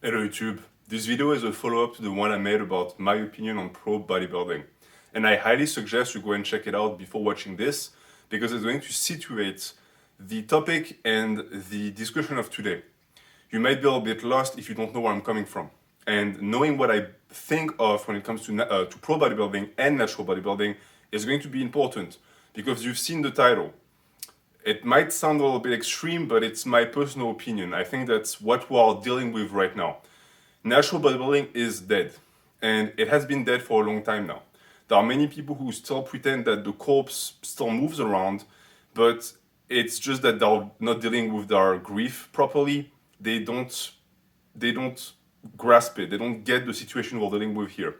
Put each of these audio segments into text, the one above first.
Hello YouTube, this video is a follow-up to the one I made about my opinion on pro bodybuilding. And I highly suggest you go and check it out before watching this, because it's going to situate the topic and the discussion of today. You might be a little bit lost if you don't know where I'm coming from. And knowing what I think of when it comes to pro bodybuilding and natural bodybuilding is going to be important, because you've seen the title. It might sound a little bit extreme, but it's my personal opinion. I think that's what we are dealing with right now. Natural bodybuilding is dead, and it has been dead for a long time now. There are many people who still pretend that the corpse still moves around, but it's just that they're not dealing with their grief properly. They don't grasp it. They don't get the situation we're dealing with here.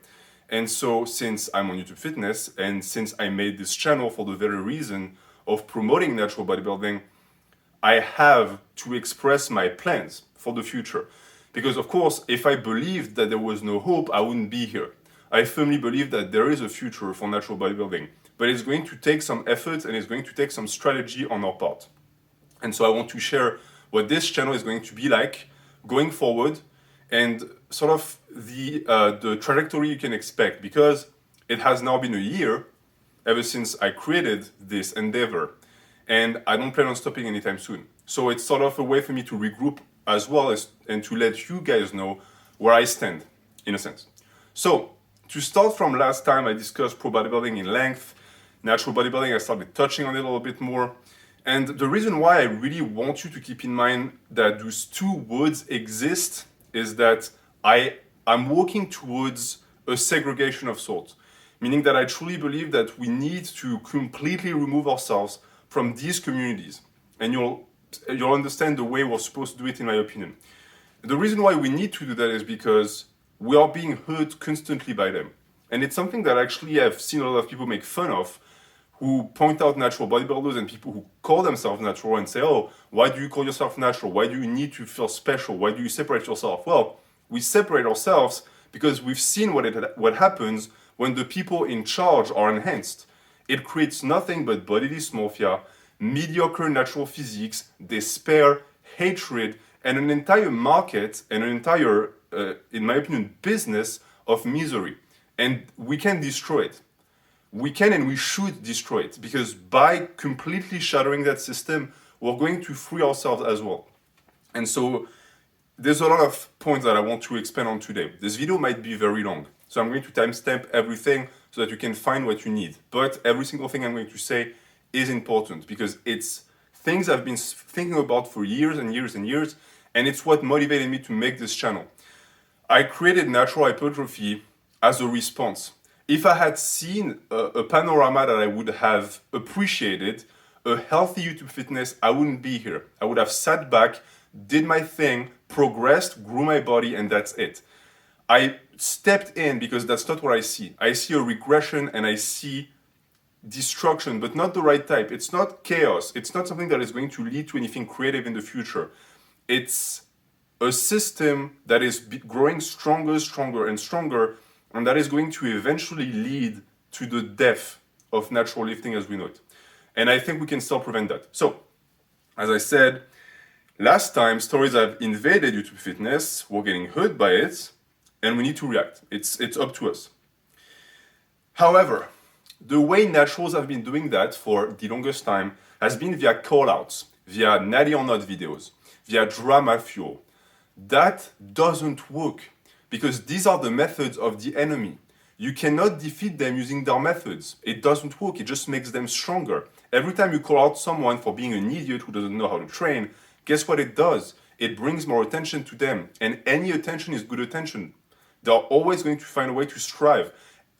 And so since I'm on YouTube Fitness, and since I made this channel for the very reason of promoting natural bodybuilding, I have to express my plans for the future. Because of course, if I believed that there was no hope, I wouldn't be here. I firmly believe that there is a future for natural bodybuilding, but it's going to take some effort and it's going to take some strategy on our part. And so I want to share what this channel is going to be like going forward, and sort of the trajectory you can expect, because it has now been a year ever since I created this endeavor, and I don't plan on stopping anytime soon. So it's sort of a way for me to regroup as well as and to let you guys know where I stand, in a sense. So to start from last time, I discussed pro bodybuilding in length. Natural bodybuilding, I started touching on it a little bit more. And the reason why I really want you to keep in mind that those two words exist is that I'm working towards a segregation of sorts. Meaning that I truly believe that we need to completely remove ourselves from these communities. And you'll understand the way we're supposed to do it, in my opinion. The reason why we need to do that is because we are being hurt constantly by them. And it's something that actually I've seen a lot of people make fun of, who point out natural bodybuilders and people who call themselves natural and say, oh, why do you call yourself natural? Why do you need to feel special? Why do you separate yourself? Well, we separate ourselves because we've seen what happens when the people in charge are enhanced. It creates nothing but body dysmorphia, mediocre natural physiques, despair, hatred, and an entire market and an entire, in my opinion, business of misery. And we can destroy it. We can and we should destroy it, because by completely shattering that system, we're going to free ourselves as well. And so there's a lot of points that I want to expand on today. This video might be very long, so I'm going to timestamp everything so that you can find what you need. But every single thing I'm going to say is important, because it's things I've been thinking about for years and years and years, and it's what motivated me to make this channel. I created Natural Hypertrophy as a response. If I had seen a panorama that I would have appreciated, a healthy YouTube Fitness, I wouldn't be here. I would have sat back, did my thing, progressed, grew my body, and that's it. I stepped in because that's not what I see. I see a regression and I see destruction, but not the right type. It's not chaos. It's not something that is going to lead to anything creative in the future. It's a system that is growing stronger, stronger, and stronger, and that is going to eventually lead to the death of natural lifting as we know it. And I think we can still prevent that. So, as I said, last time, stories have invaded YouTube Fitness, we're getting hurt by it, and we need to react. It's up to us. However, the way naturals have been doing that for the longest time has been via call-outs, via natty or not videos, via drama fuel. That doesn't work, because these are the methods of the enemy. You cannot defeat them using their methods. It doesn't work, it just makes them stronger. Every time you call out someone for being an idiot who doesn't know how to train, guess what it does? It brings more attention to them, and any attention is good attention. They're always going to find a way to strive.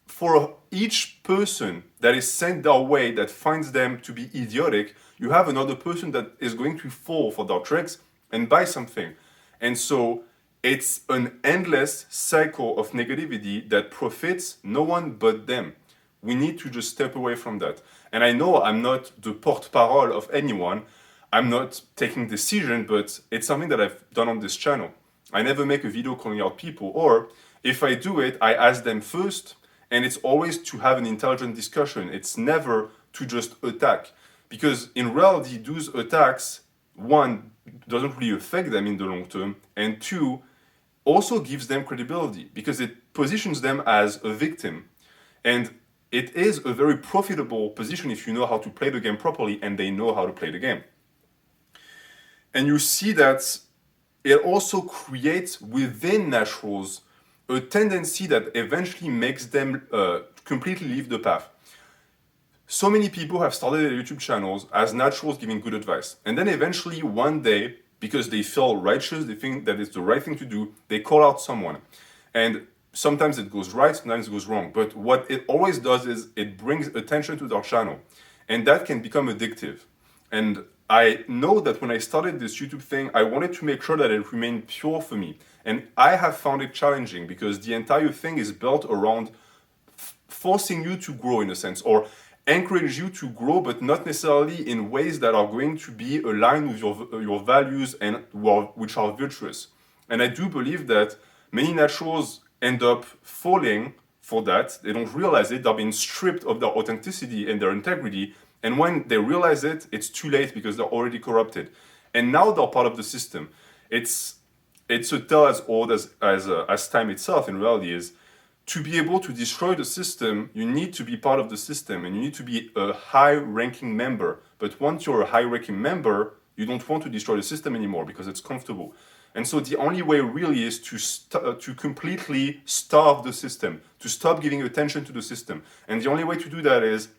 For each person that is sent their way that finds them to be idiotic, you have another person that is going to fall for their tricks and buy something. And so it's an endless cycle of negativity that profits no one but them. We need to just step away from that. And I know I'm not the porte-parole of anyone. I'm not taking decision, but it's something that I've done on this channel. I never make a video calling out people, or if I do it, I ask them first, and it's always to have an intelligent discussion. It's never to just attack, because in reality, those attacks, one, doesn't really affect them in the long term, and two, also gives them credibility because it positions them as a victim. And it is a very profitable position if you know how to play the game properly and they know how to play the game. And you see that it also creates within naturals a tendency that eventually makes them completely leave the path. So many people have started their YouTube channels as naturals giving good advice. And then eventually one day, because they feel righteous, they think that it's the right thing to do, they call out someone. And sometimes it goes right, sometimes it goes wrong. But what it always does is it brings attention to their channel. And that can become addictive. And I know that when I started this YouTube thing, I wanted to make sure that it remained pure for me. And I have found it challenging because the entire thing is built around forcing you to grow in a sense, or encourage you to grow, but not necessarily in ways that are going to be aligned with your values and which are virtuous. And I do believe that many naturals end up falling for that. They don't realize it. They're being stripped of their authenticity and their integrity. And when they realize it, it's too late because they're already corrupted. And now they're part of the system. It's a tale as old as time itself in reality is. To be able to destroy the system, you need to be part of the system and you need to be a high-ranking member. But once you're a high-ranking member, you don't want to destroy the system anymore because it's comfortable. And so the only way really is to completely starve the system, to stop giving attention to the system. And the only way to do that is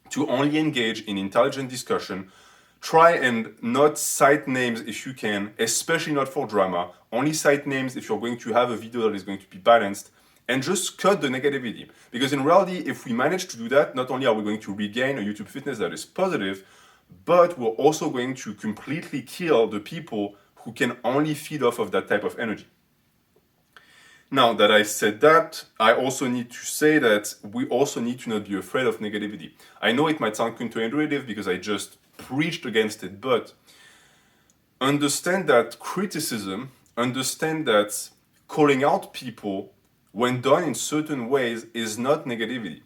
to only engage in intelligent discussion. Try and not cite names if you can, especially not for drama. Only cite names if you're going to have a video that is going to be balanced. And just cut the negativity. Because in reality, if we manage to do that, not only are we going to regain a YouTube fitness that is positive, but we're also going to completely kill the people who can only feed off of that type of energy. Now that I said that, I also need to say that we also need to not be afraid of negativity. I know it might sound counterintuitive because I just preached against it, but understand that criticism, understand that calling out people when done in certain ways is not negativity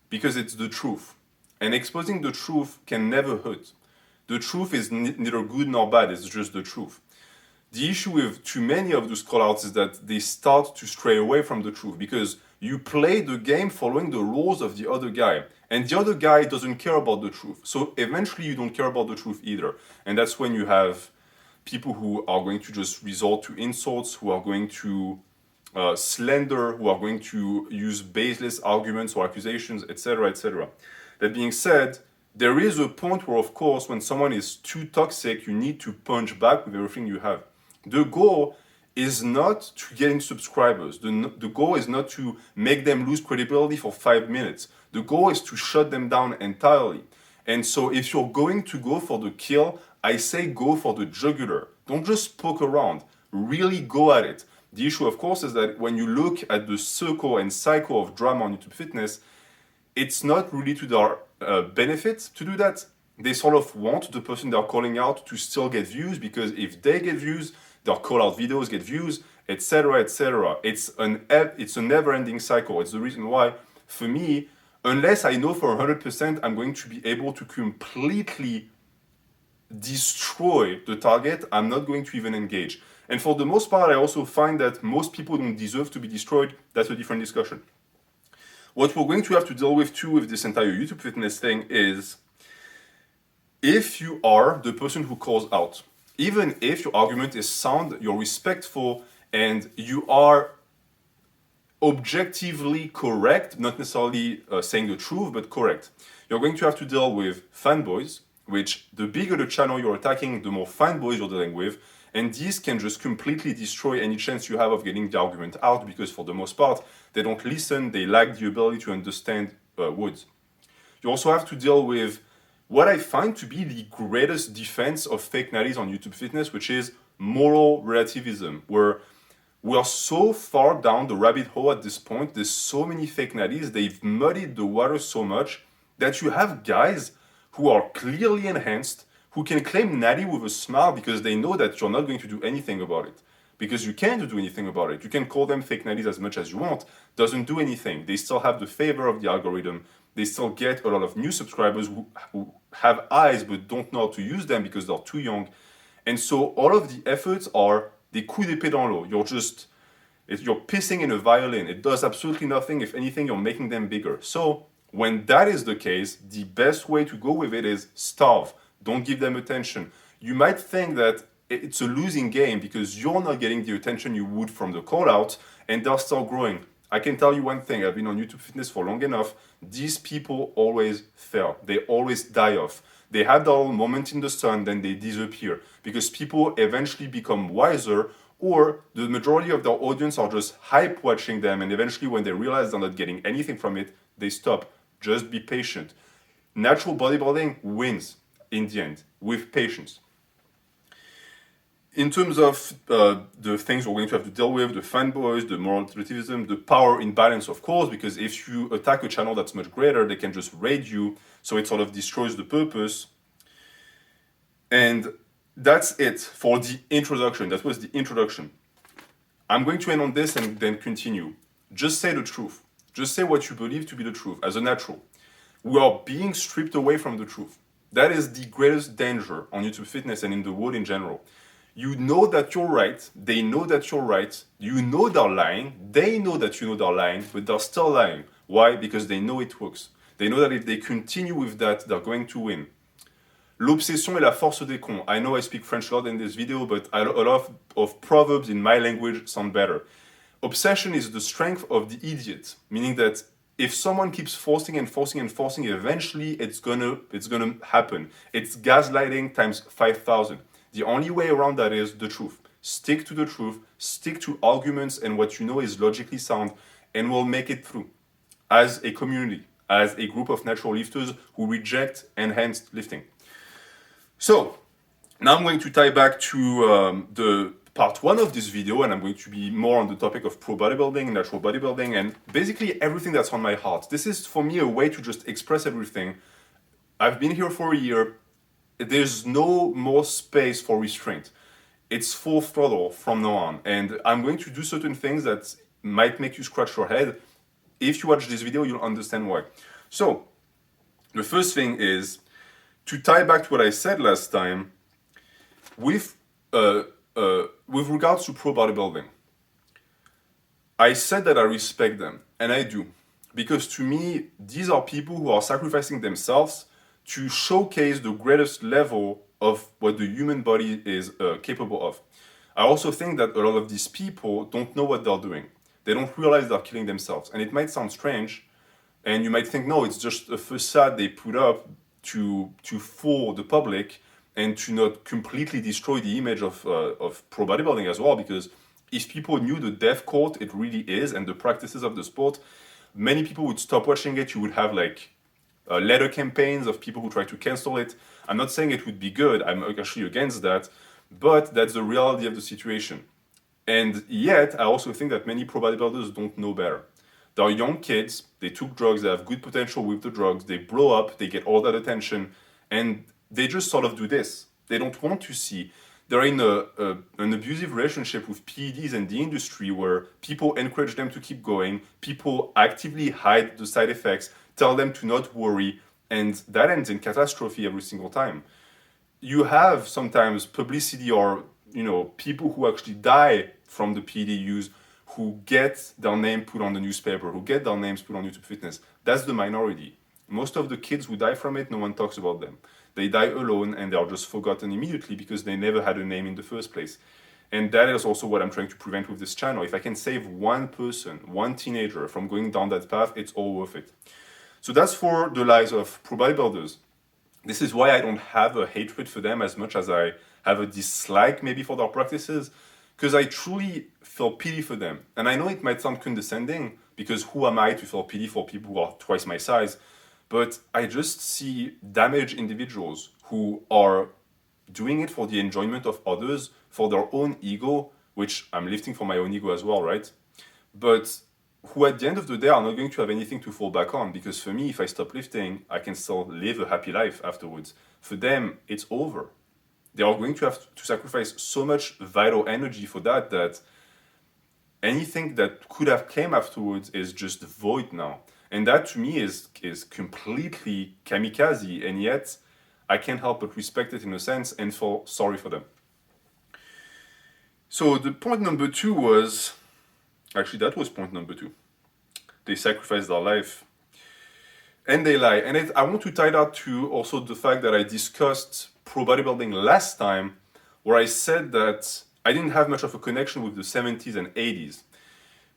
because it's the truth. And exposing the truth can never hurt. The truth is neither good nor bad, it's just the truth. The issue with too many of those call-outs is that they start to stray away from the truth because you play the game following the rules of the other guy. And the other guy doesn't care about the truth. So eventually you don't care about the truth either. And that's when you have people who are going to just resort to insults, who are going to slander, who are going to use baseless arguments or accusations, etc., etc. That being said, there is a point where, of course, when someone is too toxic, you need to punch back with everything you have. The goal is not to gain subscribers. The goal is not to make them lose credibility for 5 minutes. The goal is to shut them down entirely. And so if you're going to go for the kill, I say go for the jugular. Don't just poke around. Really go at it. The issue, of course, is that when you look at the circle and cycle of drama on YouTube Fitness, it's not really to their benefit to do that. They sort of want the person they're calling out to still get views because if they get views, their call-out videos get views, etc., etc. It's a never-ending cycle. It's the reason why, for me, unless I know for 100% I'm going to be able to completely destroy the target, I'm not going to even engage. And for the most part, I also find that most people don't deserve to be destroyed. That's a different discussion. What we're going to have to deal with too with this entire YouTube fitness thing is if you are the person who calls out, even if your argument is sound, you're respectful, and you are objectively correct, not necessarily saying the truth, but correct, you're going to have to deal with fanboys, which the bigger the channel you're attacking, the more fanboys you're dealing with. And these can just completely destroy any chance you have of getting the argument out because for the most part, they don't listen, they lack the ability to understand words. You also have to deal with what I find to be the greatest defense of fake natties on YouTube Fitness, which is moral relativism, where we are so far down the rabbit hole at this point, there's so many fake natties, they've muddied the water so much that you have guys who are clearly enhanced, who can claim natty with a smile because they know that you're not going to do anything about it. Because you can't do anything about it. You can call them fake natties as much as you want. Doesn't do anything. They still have the favor of the algorithm. They still get a lot of new subscribers who have eyes but don't know how to use them because they're too young. And so all of the efforts are des coups d'épée dans l'eau. You're just You're pissing in a violin. It does absolutely nothing. If anything, you're making them bigger. So when that is the case, the best way to go with it is starve. Don't give them attention. You might think that it's a losing game because you're not getting the attention you would from the call out, and they'll start growing. I can tell you one thing, I've been on YouTube Fitness for long enough. These people always fail. They always die off. They have their own moment in the sun, then they disappear because people eventually become wiser, or the majority of their audience are just hype watching them, and eventually when they realize they're not getting anything from it, they stop. Just be patient. Natural bodybuilding wins in the end with patience. In terms of the things we're going to have to deal with, the fanboys, the moral relativism, the power imbalance, of course, because if you attack a channel that's much greater, they can just raid you, so it sort of destroys the purpose. And that's it for the introduction. That was the introduction. I'm going to end on this and then continue. Just say the truth. Just say what you believe to be the truth as a natural. We are being stripped away from the truth. That is the greatest danger on YouTube Fitness and in the world in general. You know that you're right, they know that you're right, you know they're lying, they know that you know they're lying, but they're still lying. Why? Because they know it works. They know that if they continue with that, they're going to win. L'obsession est la force des cons. I know I speak French a lot in this video, but a lot of proverbs in my language sound better. Obsession is the strength of the idiot, meaning that if someone keeps forcing and forcing and forcing, eventually it's gonna happen. It's gaslighting times 5,000. The only way around that is the truth. Stick to the truth, stick to arguments and what you know is logically sound, and we'll make it through as a community, as a group of natural lifters who reject enhanced lifting. So now I'm going to tie back to the part 1 of this video, and I'm going to be more on the topic of pro bodybuilding, natural bodybuilding, and basically everything that's on my heart. This is for me a way to just express everything. I've been here for a year. There's no more space for restraint. It's full throttle from now on. And I'm going to do certain things that might make you scratch your head. If you watch this video, you'll understand why. So, the first thing is, to tie back to what I said last time, with regards to pro bodybuilding, I said that I respect them, and I do. Because to me, these are people who are sacrificing themselves to showcase the greatest level of what the human body is capable of. I also think that a lot of these people don't know what they're doing. They don't realize they're killing themselves. And it might sound strange, and you might think, no, it's just a facade they put up to fool the public and to not completely destroy the image of pro bodybuilding as well, because if people knew the death cult it really is and the practices of the sport, many people would stop watching it. You would have like letter campaigns of people who try to cancel it. I'm not saying it would be good, I'm actually against that, but that's the reality of the situation. And yet, I also think that many pro bodybuilders don't know better. They're young kids, they took drugs, they have good potential with the drugs, they blow up, they get all that attention, and they just sort of do this. They don't want to see. They're in an abusive relationship with PEDs and the industry where people encourage them to keep going, people actively hide the side effects, tell them to not worry, and that ends in catastrophe every single time. You have sometimes publicity or people who actually die from the PED use who get their name put on the newspaper, who get their names put on YouTube Fitness. That's the minority. Most of the kids who die from it, no one talks about them. They die alone and they are just forgotten immediately because they never had a name in the first place. And that is also what I'm trying to prevent with this channel. If I can save one person, one teenager from going down that path, it's all worth it. So that's for the lives of pro bodybuilders. This is why I don't have a hatred for them as much as I have a dislike maybe for their practices, because I truly feel pity for them. And I know it might sound condescending, because who am I to feel pity for people who are twice my size? But I just see damaged individuals who are doing it for the enjoyment of others, for their own ego, which I'm lifting for my own ego as well, right? But who at the end of the day are not going to have anything to fall back on, because for me, if I stop lifting, I can still live a happy life afterwards. For them, it's over. They are going to have to sacrifice so much vital energy for that anything that could have came afterwards is just void now. And that to me is completely kamikaze, and yet I can't help but respect it in a sense and feel sorry for them. So the point number 2 was, Actually, that was point number 2. They sacrifice their life. And they lie. And I want to tie that to also the fact that I discussed pro bodybuilding last time, where I said that I didn't have much of a connection with the 70s and 80s.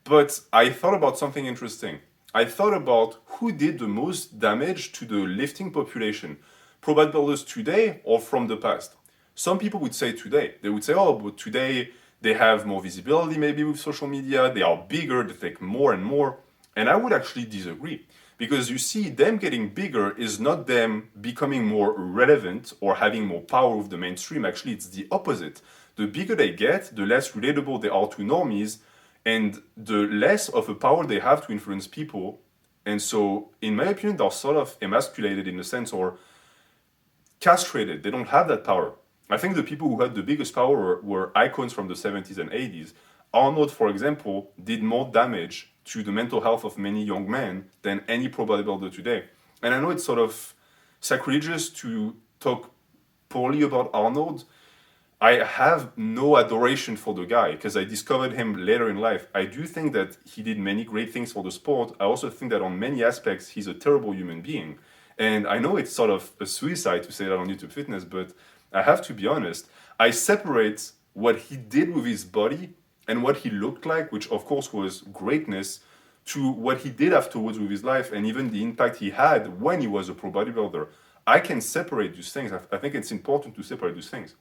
But I thought about something interesting. I thought about who did the most damage to the lifting population, pro bodybuilders today or from the past. Some people would say today. They would say, oh, but today they have more visibility maybe with social media, they are bigger, they take more and more. And I would actually disagree. Because you see, them getting bigger is not them becoming more relevant or having more power with the mainstream. Actually, it's the opposite. The bigger they get, the less relatable they are to normies, and the less of a power they have to influence people. And so, in my opinion, they're sort of emasculated in a sense, or castrated. They don't have that power. I think the people who had the biggest power were icons from the 70s and 80s. Arnold, for example, did more damage to the mental health of many young men than any pro bodybuilder today. And I know it's sort of sacrilegious to talk poorly about Arnold. I have no adoration for the guy because I discovered him later in life. I do think that he did many great things for the sport. I also think that on many aspects, he's a terrible human being. And I know it's sort of a suicide to say that on YouTube Fitness, but I have to be honest. I separate what he did with his body and what he looked like, which of course was greatness, to what he did afterwards with his life and even the impact he had when he was a pro bodybuilder. I can separate these things. I think it's important to separate these things.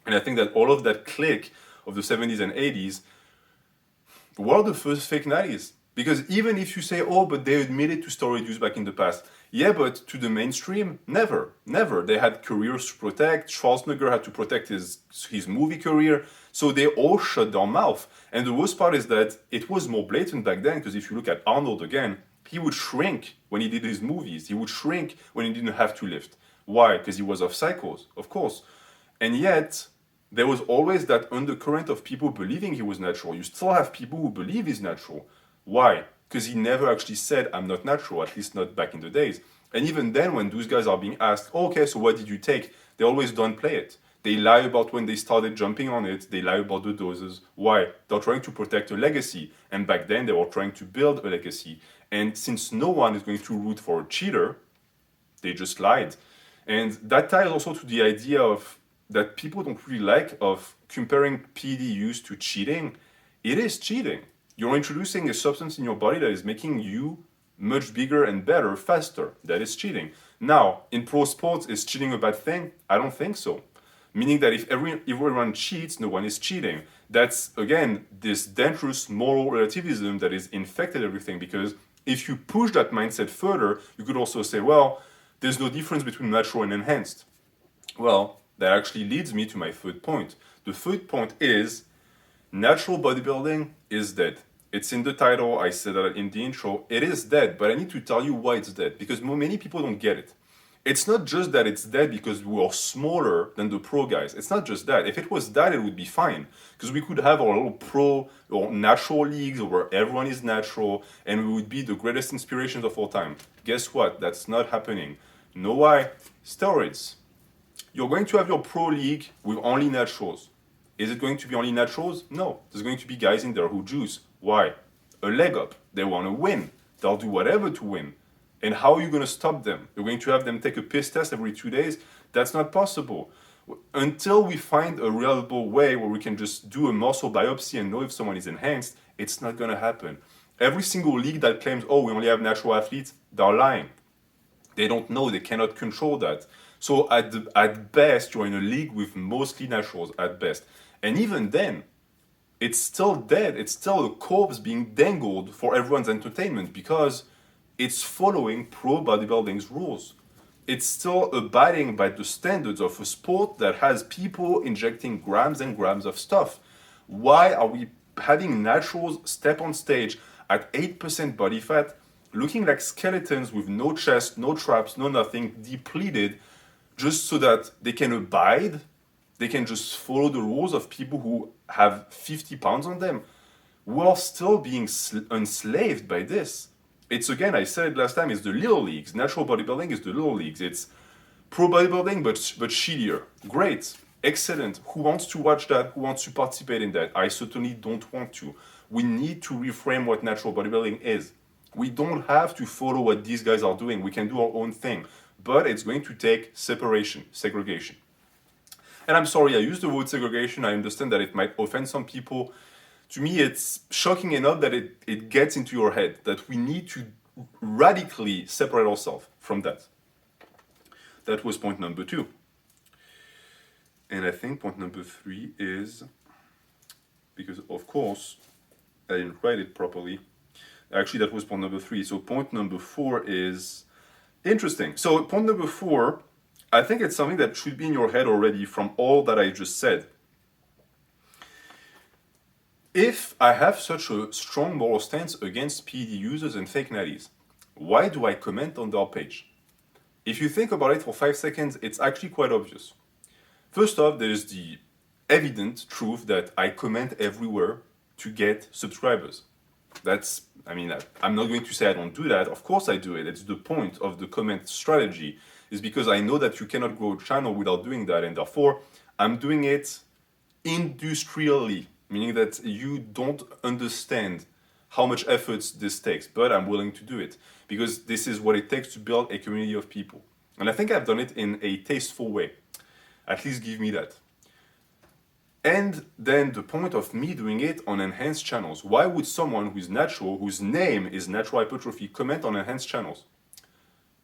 And I think that all of that clique of the 70s and 80s were the first fake natties. Because even if you say, oh, but they admitted to steroid use back in the past. Yeah, but to the mainstream, never. They had careers to protect. Schwarzenegger had to protect his movie career. So they all shut their mouth. And the worst part is that it was more blatant back then, because if you look at Arnold again, he would shrink when he did his movies. He would shrink when he didn't have to lift. Why? Because he was off cycles, of course. And yet, there was always that undercurrent of people believing he was natural. You still have people who believe he's natural. Why? Because he never actually said, I'm not natural, at least not back in the days. And even then, when those guys are being asked, oh, okay, so what did you take? They always don't play it. They lie about when they started jumping on it. They lie about the doses. Why? They're trying to protect a legacy. And back then, they were trying to build a legacy. And since no one is going to root for a cheater, they just lied. And that ties also to the idea of that people don't really like of comparing PD use to cheating. It is cheating. You're introducing a substance in your body that is making you much bigger and better faster. That is cheating. Now, in pro sports, is cheating a bad thing? I don't think so. Meaning that if everyone cheats, no one is cheating. That's, again, this dangerous moral relativism that is infected everything, because if you push that mindset further, you could also say, well, there's no difference between natural and enhanced. Well, that actually leads me to my third point. The third point is natural bodybuilding is dead. It's in the title, I said that in the intro. It is dead, but I need to tell you why it's dead, because many people don't get it. It's not just that it's dead because we are smaller than the pro guys. It's not just that. If it was that, it would be fine, because we could have our little pro or natural leagues where everyone is natural and we would be the greatest inspirations of all time. Guess what? That's not happening. You know why? Steroids. You're going to have your pro league with only naturals. Is it going to be only naturals? No. There's going to be guys in there who juice. Why? A leg up. They want to win. They'll do whatever to win. And how are you going to stop them? You're going to have them take a piss test every 2 days? That's not possible. Until we find a reliable way where we can just do a muscle biopsy and know if someone is enhanced, it's not going to happen. Every single league that claims, oh, we only have natural athletes, they're lying. They don't know. They cannot control that. So at best, you're in a league with mostly naturals at best. And even then, it's still dead. It's still a corpse being dangled for everyone's entertainment because it's following pro bodybuilding's rules. It's still abiding by the standards of a sport that has people injecting grams and grams of stuff. Why are we having naturals step on stage at 8% body fat, looking like skeletons with no chest, no traps, no nothing, depleted, just so that they can abide? They can just follow the rules of people who have 50 pounds on them. We're still being enslaved by this. It's, again, I said it last time, it's the little leagues. Natural bodybuilding is the little leagues. It's pro bodybuilding, but shittier. Great. Excellent. Who wants to watch that? Who wants to participate in that? I certainly don't want to. We need to reframe what natural bodybuilding is. We don't have to follow what these guys are doing. We can do our own thing. But it's going to take separation, segregation. And I'm sorry, I use the word segregation. I understand that it might offend some people. To me, it's shocking enough that it gets into your head that we need to radically separate ourselves from that. That was point number 2. And I think point number 3 is, because of course, I didn't write it properly. Actually, that was point number 3. So point number 4 is interesting. So point number 4, I think it's something that should be in your head already from all that I just said. If I have such a strong moral stance against PED users and fake natties, why do I comment on their page? If you think about it for 5 seconds, it's actually quite obvious. First off, there's the evident truth that I comment everywhere to get subscribers. I'm not going to say I don't do that. Of course I do it. It's the point of the comment strategy, is because I know that you cannot grow a channel without doing that, and therefore I'm doing it industrially, meaning that you don't understand how much effort this takes, but I'm willing to do it because this is what it takes to build a community of people. And I think I've done it in a tasteful way. At least give me that. And then the point of me doing it on enhanced channels. Why would someone who's natural, whose name is Natural Hypertrophy, comment on enhanced channels?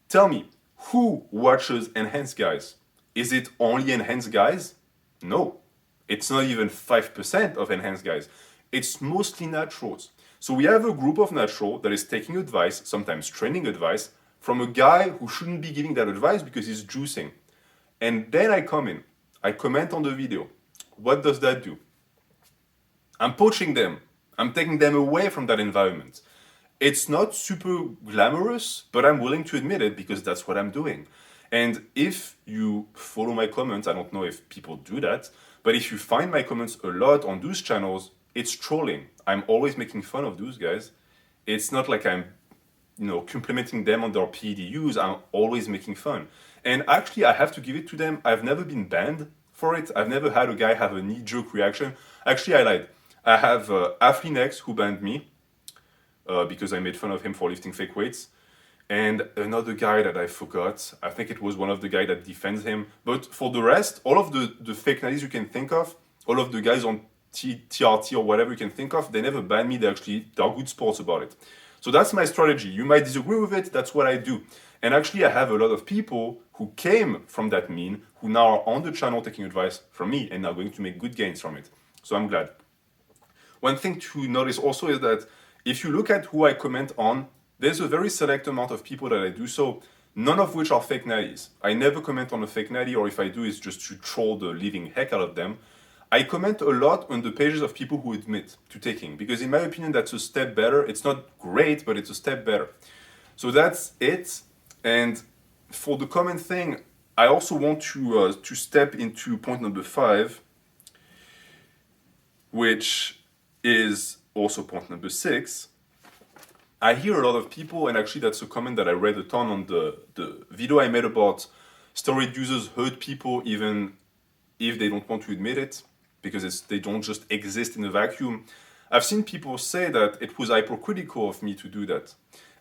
Tell me, who watches enhanced guys? Is it only enhanced guys? No. It's not even 5% of enhanced guys. It's mostly naturals. So we have a group of natural that is taking advice, sometimes training advice, from a guy who shouldn't be giving that advice because he's juicing. And then I come in, I comment on the video. What does that do? I'm poaching them. I'm taking them away from that environment. It's not super glamorous, but I'm willing to admit it because that's what I'm doing. And if you follow my comments, I don't know if people do that, but if you find my comments a lot on those channels, it's trolling. I'm always making fun of those guys. It's not like I'm, complimenting them on their PEDUs. I'm always making fun. And actually, I have to give it to them. I've never been banned for it. I've never had a guy have a knee-jerk reaction. Actually, I lied. I have Athlenex who banned me because I made fun of him for lifting fake weights. And another guy that I forgot. I think it was one of the guys that defends him. But for the rest, all of the fake natties you can think of, all of the guys on TRT or whatever you can think of, they never ban me. They're good sports about it. So that's my strategy. You might disagree with it. That's what I do. And actually, I have a lot of people who came from that mean, who now are on the channel taking advice from me and are going to make good gains from it. So I'm glad. One thing to notice also is that if you look at who I comment on, there's a very select amount of people that I do so, none of which are fake natties. I never comment on a fake natty, or if I do, it's just to troll the living heck out of them. I comment a lot on the pages of people who admit to taking, because in my opinion, that's a step better. It's not great, but it's a step better. So that's it. And for the comment thing, I also want to step into point number 5, which is also point number 6. I hear a lot of people, and actually that's a comment that I read a ton on the video I made about steroid users hurt people even if they don't want to admit it, because they don't just exist in a vacuum. I've seen people say that it was hypocritical of me to do that.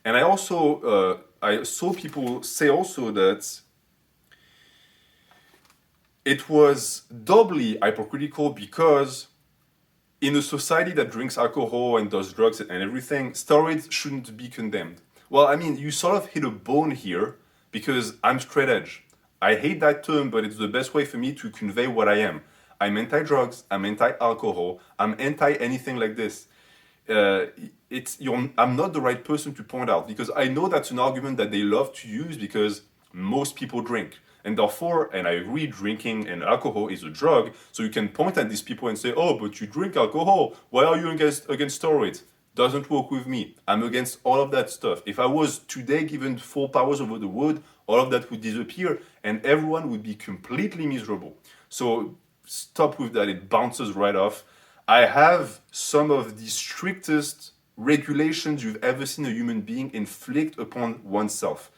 And I also, I saw people say also that it was doubly hypocritical because in a society that drinks alcohol and does drugs and everything, steroids shouldn't be condemned. Well, I mean, you sort of hit a bone here because I'm straight edge. I hate that term, but it's the best way for me to convey what I am. I'm anti-drugs, I'm anti-alcohol, I'm anti-anything like this. I'm not the right person to point out because I know that's an argument that they love to use because most people drink. And therefore, and I agree, drinking and alcohol is a drug, so you can point at these people and say, oh, but you drink alcohol, why are you against steroids? Doesn't work with me. I'm against all of that stuff. If I was today given full powers over the world, all of that would disappear and everyone would be completely miserable. So stop with that, it bounces right off. I have some of the strictest regulations you've ever seen a human being inflict upon oneself.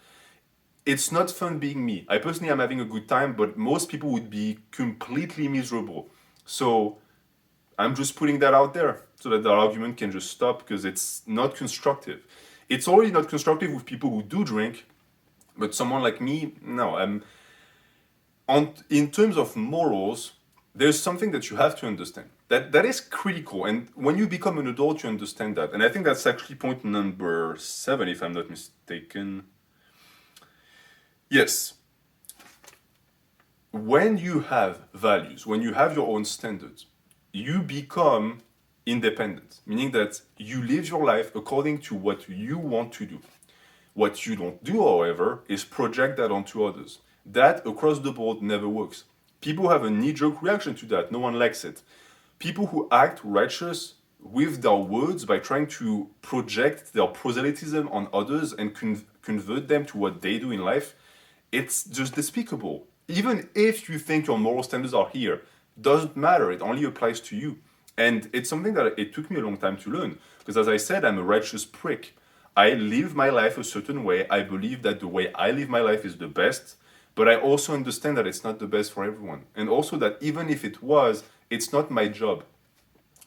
It's not fun being me. I personally am having a good time, but most people would be completely miserable. So I'm just putting that out there. so that the argument can just stop, because it's not constructive. It's already not constructive with people who do drink, but someone like me, no. In terms of morals, there's something that you have to understand. That is critical, and when you become an adult, you understand that. And I think that's actually point number 7, if I'm not mistaken. Yes. When you have values, when you have your own standards, you become independent, meaning that you live your life according to what you want to do. What you don't do, however, is project that onto others. That, across the board, never works. People have a knee-jerk reaction to that. No one likes it. People who act righteous with their words by trying to project their proselytism on others and convert them to what they do in life, it's just despicable. Even if you think your moral standards are here, doesn't matter. It only applies to you. And it's something that it took me a long time to learn. Because as I said, I'm a righteous prick. I live my life a certain way. I believe that the way I live my life is the best. But I also understand that it's not the best for everyone. And also that even if it was, it's not my job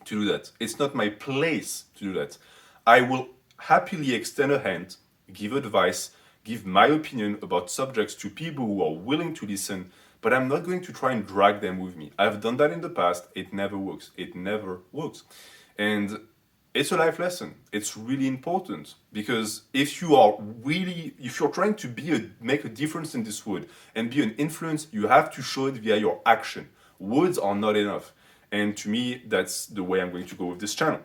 to do that. It's not my place to do that. I will happily extend a hand, give advice, give my opinion about subjects to people who are willing to listen, but I'm not going to try and drag them with me. I've done that in the past. It never works. It never works. And it's a life lesson. It's really important, because if you're trying to make a difference in this world and be an influence, you have to show it via your action. Words are not enough. And to me, that's the way I'm going to go with this channel.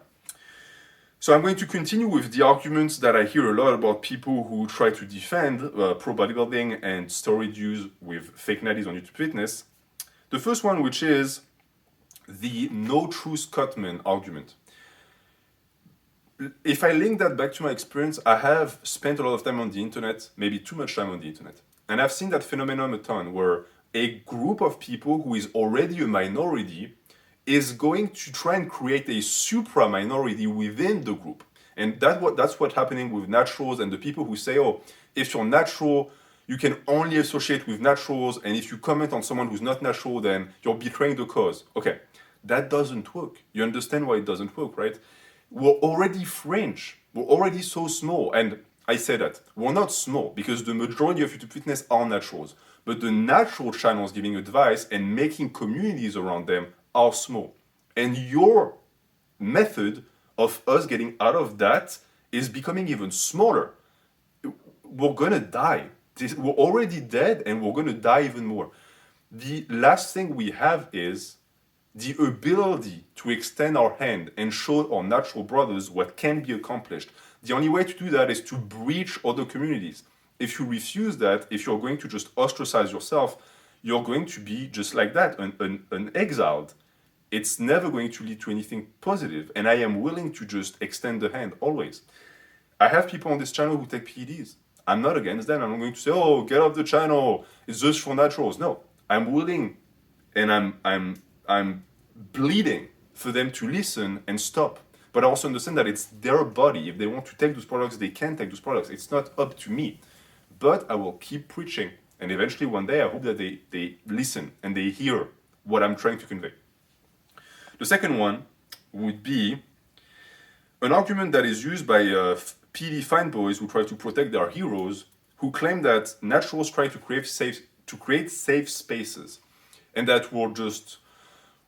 So I'm going to continue with the arguments that I hear a lot about people who try to defend pro bodybuilding and steroid use with fake natties on YouTube Fitness. The first one, which is the No True Scotsman argument. If I link that back to my experience, I have spent a lot of time on the internet, maybe too much time on the internet. And I've seen that phenomenon a ton, where a group of people who is already a minority is going to try and create a supra minority within the group. And that's what's happening with naturals and the people who say, oh, if you're natural, you can only associate with naturals, and if you comment on someone who's not natural, then you're betraying the cause. Okay, that doesn't work. You understand why it doesn't work, right? We're already fringe. We're already so small. And I say that. We're not small, because the majority of YouTube Fitness are naturals. But the natural channels giving advice and making communities around them are small. And your method of us getting out of that is becoming even smaller. We're gonna die. We're already dead, and we're gonna die even more. The last thing we have is the ability to extend our hand and show our natural brothers what can be accomplished. The only way to do that is to breach other communities. If you refuse that, if you're going to just ostracize yourself, you're going to be just like that, an exiled. It's never going to lead to anything positive, and I am willing to just extend the hand always. I have people on this channel who take PEDs. I'm not against them. I'm not going to say, oh, get off the channel, it's just for naturals. No, I'm willing, and I'm bleeding for them to listen and stop. But I also understand that it's their body. If they want to take those products, they can take those products. It's not up to me. But I will keep preaching. And eventually one day I hope that they listen and they hear what I'm trying to convey. The second one would be an argument that is used by PD fanboys who try to protect their heroes, who claim that naturals try to create safe spaces, and that we're just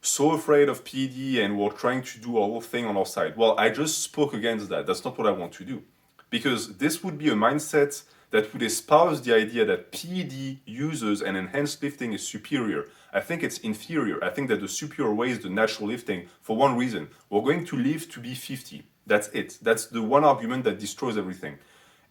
so afraid of PD and we're trying to do our whole thing on our side. Well, I just spoke against that. That's not what I want to do. Because this would be a mindset that would espouse the idea that PD users and enhanced lifting is superior. I think it's inferior. I think that the superior way is the natural lifting for one reason. We're going to live to be 50. That's it. That's the one argument that destroys everything.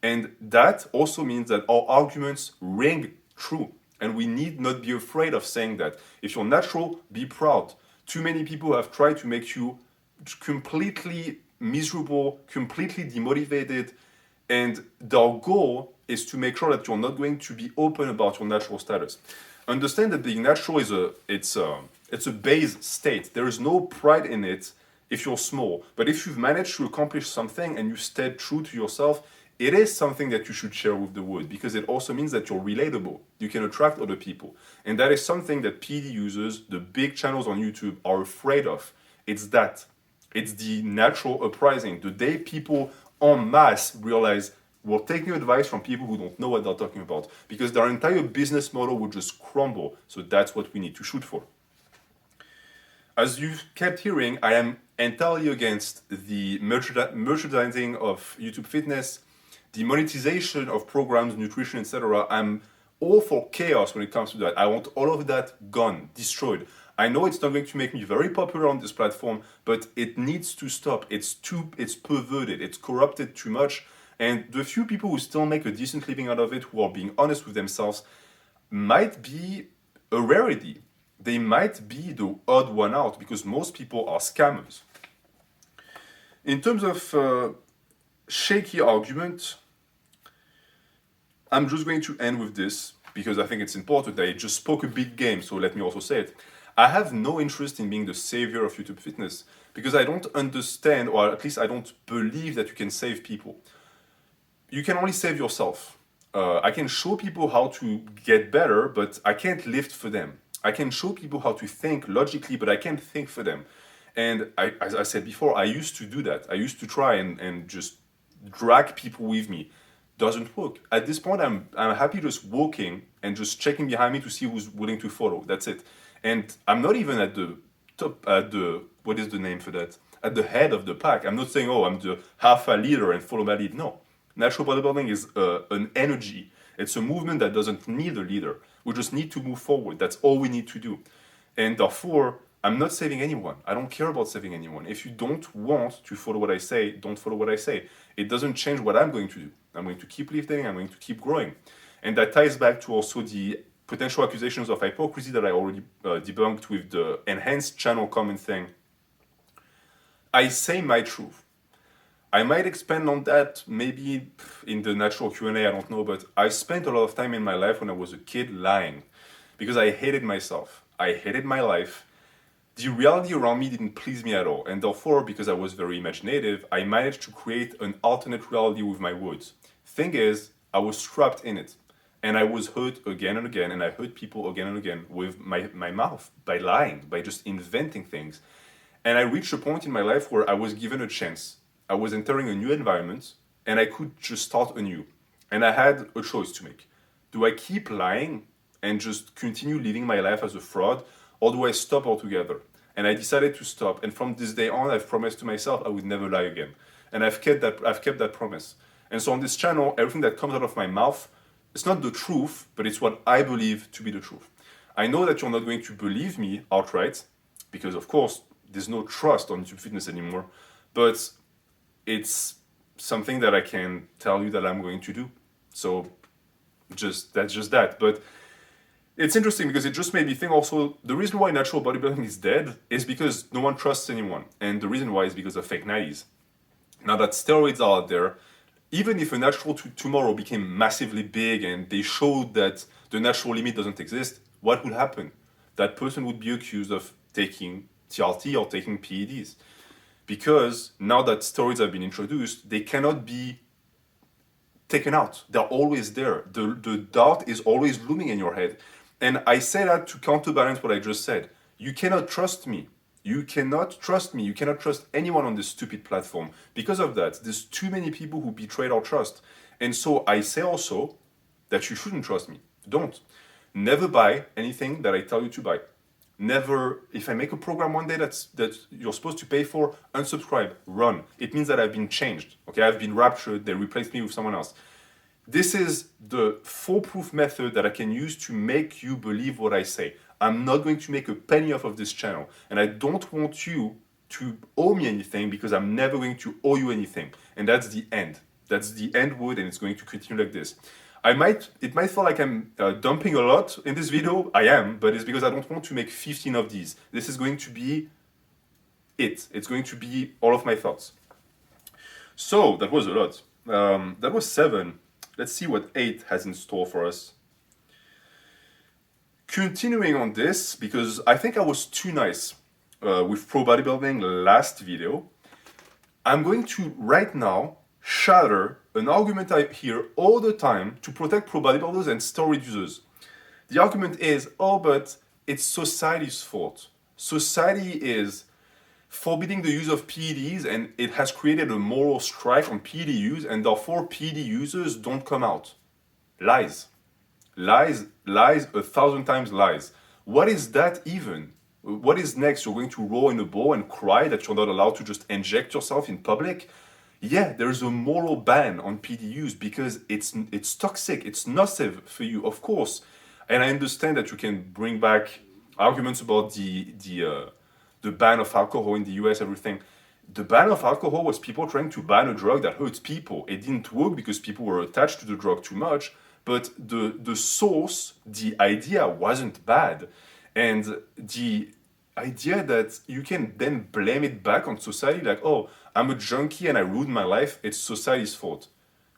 And that also means that our arguments ring true. And we need not be afraid of saying that. If you're natural, be proud. Too many people have tried to make you completely miserable, completely demotivated, and their goal is to make sure that you're not going to be open about your natural status. Understand that being natural is a base state. There is no pride in it if you're small. But if you've managed to accomplish something and you stayed true to yourself, it is something that you should share with the world, because it also means that you're relatable. You can attract other people. And that is something that PD users, the big channels on YouTube, are afraid of. It's that. It's the natural uprising. The day people en masse realize we're taking advice from people who don't know what they're talking about, because their entire business model would just crumble. So that's what we need to shoot for. As you've kept hearing, I am entirely against the merchandising of YouTube fitness, the monetization of programs, nutrition, etc. I'm all for chaos when it comes to that. I want all of that gone, destroyed. I know it's not going to make me very popular on this platform, but it needs to stop. It's perverted, it's corrupted too much. And the few people who still make a decent living out of it, who are being honest with themselves, might be a rarity. They might be the odd one out, because most people are scammers. In terms of shaky argument, I'm just going to end with this, because I think it's important. I just spoke a big game, so let me also say it. I have no interest in being the savior of YouTube fitness, because I don't understand, or at least I don't believe that you can save people. You can only save yourself. I can show people how to get better, but I can't lift for them. I can show people how to think logically, but I can't think for them. And as I said before, I used to do that. I used to try and just drag people with me. Doesn't work. At this point, I'm happy just walking and just checking behind me to see who's willing to follow. That's it. And I'm not even at the top, what is the name for that? At the head of the pack. I'm not saying, oh, I'm the alpha leader and follow my lead. No. Natural bodybuilding is an energy. It's a movement that doesn't need a leader. We just need to move forward. That's all we need to do. And therefore, I'm not saving anyone. I don't care about saving anyone. If you don't want to follow what I say, don't follow what I say. It doesn't change what I'm going to do. I'm going to keep lifting. I'm going to keep growing. And that ties back to also the potential accusations of hypocrisy that I already debunked with the enhanced channel comment thing. I say my truth. I might expand on that maybe in the natural Q&A, I don't know, but I spent a lot of time in my life when I was a kid lying, because I hated myself. I hated my life. The reality around me didn't please me at all, and therefore, because I was very imaginative, I managed to create an alternate reality with my words. Thing is, I was trapped in it, and I was hurt again and again, and I hurt people again and again with my mouth, by lying, by just inventing things. And I reached a point in my life where I was given a chance. I was entering a new environment, and I could just start anew. And I had a choice to make. Do I keep lying and just continue living my life as a fraud, or do I stop altogether? And I decided to stop. And from this day on, I've promised to myself I would never lie again. And I've kept that promise. And so on this channel, everything that comes out of my mouth, it's not the truth, but it's what I believe to be the truth. I know that you're not going to believe me outright, because of course, there's no trust on YouTube Fitness anymore. But it's something that I can tell you that I'm going to do. So that's just that. But it's interesting because it just made me think also, the reason why natural bodybuilding is dead is because no one trusts anyone. And the reason why is because of fake natties. Now that steroids are out there, even if a natural tomorrow became massively big and they showed that the natural limit doesn't exist, what would happen? That person would be accused of taking TRT or taking PEDs. Because now that steroids have been introduced, they cannot be taken out. They're always there. The doubt is always looming in your head. And I say that to counterbalance what I just said. You cannot trust me. You cannot trust me. You cannot trust anyone on this stupid platform. Because of that, there's too many people who betrayed our trust. And so I say also that you shouldn't trust me. Don't. Never buy anything that I tell you to buy. Never, if I make a program one day that you're supposed to pay for, unsubscribe, run. It means that I've been changed. Okay, I've been raptured, they replaced me with someone else. This is the foolproof method that I can use to make you believe what I say. I'm not going to make a penny off of this channel. And I don't want you to owe me anything, because I'm never going to owe you anything. And that's the end. That's the end word, and it's going to continue like this. It might feel like I'm dumping a lot in this video. I am, but it's because I don't want to make 15 of these. This is going to be it. It's going to be all of my thoughts. So that was a lot. That was 7. Let's see what 8 has in store for us. Continuing on this, because I think I was too nice with Pro Bodybuilding last video, I'm going to right now shatter an argument I hear all the time to protect pro bodybuilders and steroid users. The argument is, oh, but it's society's fault. Society is forbidding the use of PEDs, and it has created a moral strike on PED use, and therefore PED users don't come out. Lies. Lies, lies, 1,000 times lies. What is that even? What is next? You're going to roll in a ball and cry that you're not allowed to just inject yourself in public? Yeah, there is a moral ban on PED use because it's toxic, it's nocive for you, of course. And I understand that you can bring back arguments about the ban of alcohol in the US, everything. The ban of alcohol was people trying to ban a drug that hurts people. It didn't work because people were attached to the drug too much, but the source, the idea wasn't bad. And the idea that you can then blame it back on society, like, oh, I'm a junkie and I ruined my life, it's society's fault.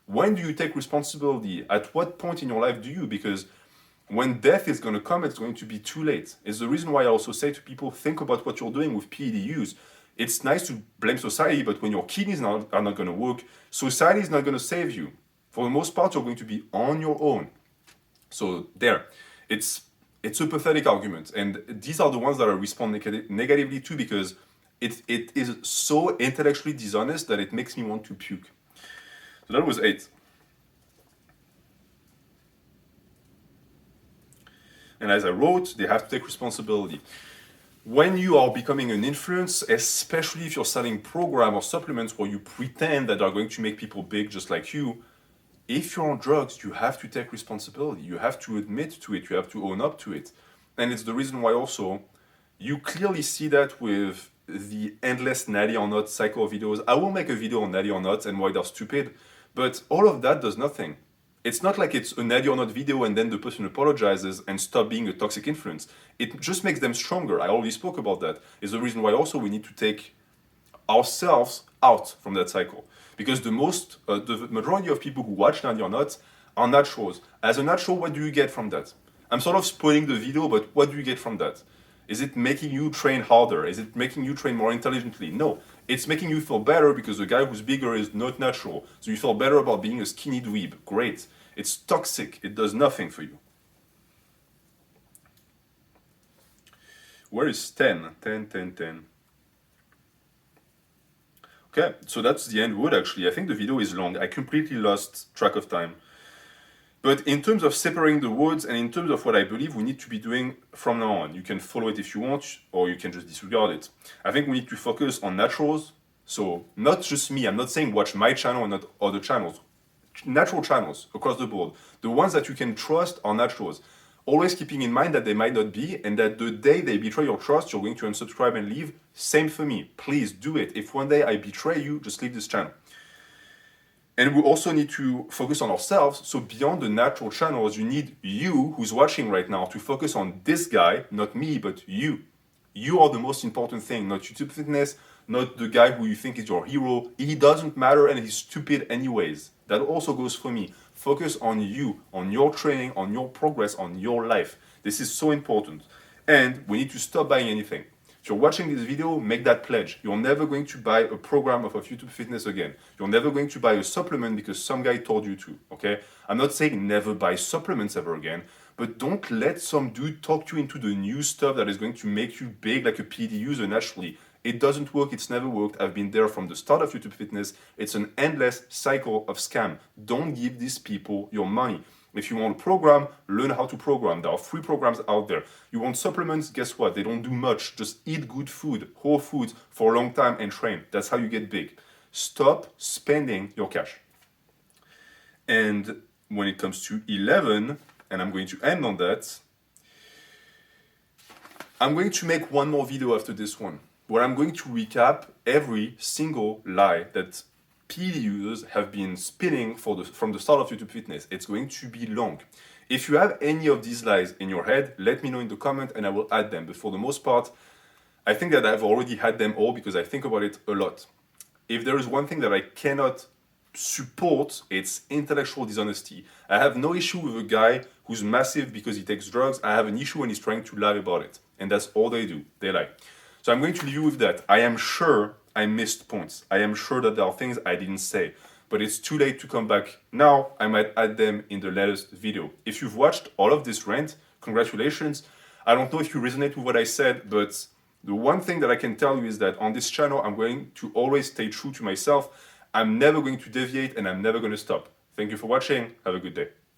When do you take responsibility? At what point in your life do you? Because when death is going to come, it's going to be too late. It's the reason why I also say to people, think about what you're doing with PED use. It's nice to blame society, but when your kidneys are not going to work, society is not going to save you. For the most part, you're going to be on your own. So there, it's a pathetic argument. And these are the ones that I respond negatively to because it is so intellectually dishonest that it makes me want to puke. So that was 8. And as I wrote, they have to take responsibility. When you are becoming an influence, especially if you're selling programs or supplements where you pretend that they're going to make people big just like you, if you're on drugs, you have to take responsibility. You have to admit to it. You have to own up to it. And it's the reason why also you clearly see that with the endless natty or not cycle videos. I will make a video on natty or not and why they're stupid, but all of that does nothing. It's not like it's a natty or not video and then the person apologizes and stop being a toxic influence. It just makes them stronger. I already spoke about that. It's the reason why also we need to take ourselves out from that cycle. Because the majority of people who watch natty or not are naturals. As a natural, what do you get from that? I'm sort of spoiling the video, but what do you get from that? Is it making you train harder? Is it making you train more intelligently? No. It's making you feel better because the guy who's bigger is not natural. So you feel better about being a skinny dweeb. Great. It's toxic. It does nothing for you. Where is 10? 10, 10, 10. Okay, so that's the end word actually. I think the video is long. I completely lost track of time. But in terms of separating the words and in terms of what I believe we need to be doing from now on, you can follow it if you want, or you can just disregard it. I think we need to focus on naturals. So not just me, I'm not saying watch my channel and not other channels. Natural channels across the board. The ones that you can trust are naturals. Always keeping in mind that they might not be, and that the day they betray your trust, you're going to unsubscribe and leave. Same for me. Please do it. If one day I betray you, just leave this channel. And we also need to focus on ourselves. So beyond the natural channels, you need you, who's watching right now, to focus on this guy, not me, but you. You are the most important thing, not YouTube fitness, not the guy who you think is your hero. He doesn't matter and he's stupid anyways. That also goes for me. Focus on you, on your training, on your progress, on your life. This is so important. And we need to stop buying anything. If you're watching this video, make that pledge. You're never going to buy a program of YouTube fitness again. You're never going to buy a supplement because some guy told you to, okay? I'm not saying never buy supplements ever again, but don't let some dude talk you into the new stuff that is going to make you big like a PD user naturally. It doesn't work, it's never worked. I've been there from the start of YouTube fitness. It's an endless cycle of scam. Don't give these people your money. If you want a program, learn how to program. There are free programs out there. You want supplements? Guess what? They don't do much. Just eat good food, whole foods for a long time and train. That's how you get big. Stop spending your cash. And when it comes to 11, and I'm going to end on that, I'm going to make one more video after this one, where I'm going to recap every single lie that PD users have been spinning from the start of YouTube fitness. It's going to be long. If you have any of these lies in your head, let me know in the comment and I will add them. But for the most part, I think that I've already had them all because I think about it a lot. If there is one thing that I cannot support, it's intellectual dishonesty. I have no issue with a guy who's massive because he takes drugs. I have an issue when he's trying to lie about it. And that's all they do. They lie. So I'm going to leave you with that. I am sure I missed points. I am sure that there are things I didn't say, but it's too late to come back now. I might add them in the latest video. If you've watched all of this rant, congratulations. I don't know if you resonate with what I said, but The one thing that I can tell you is that on this channel, I'm going to always stay true to myself. I'm never going to deviate and I'm never going to stop. Thank you for watching. Have a good day.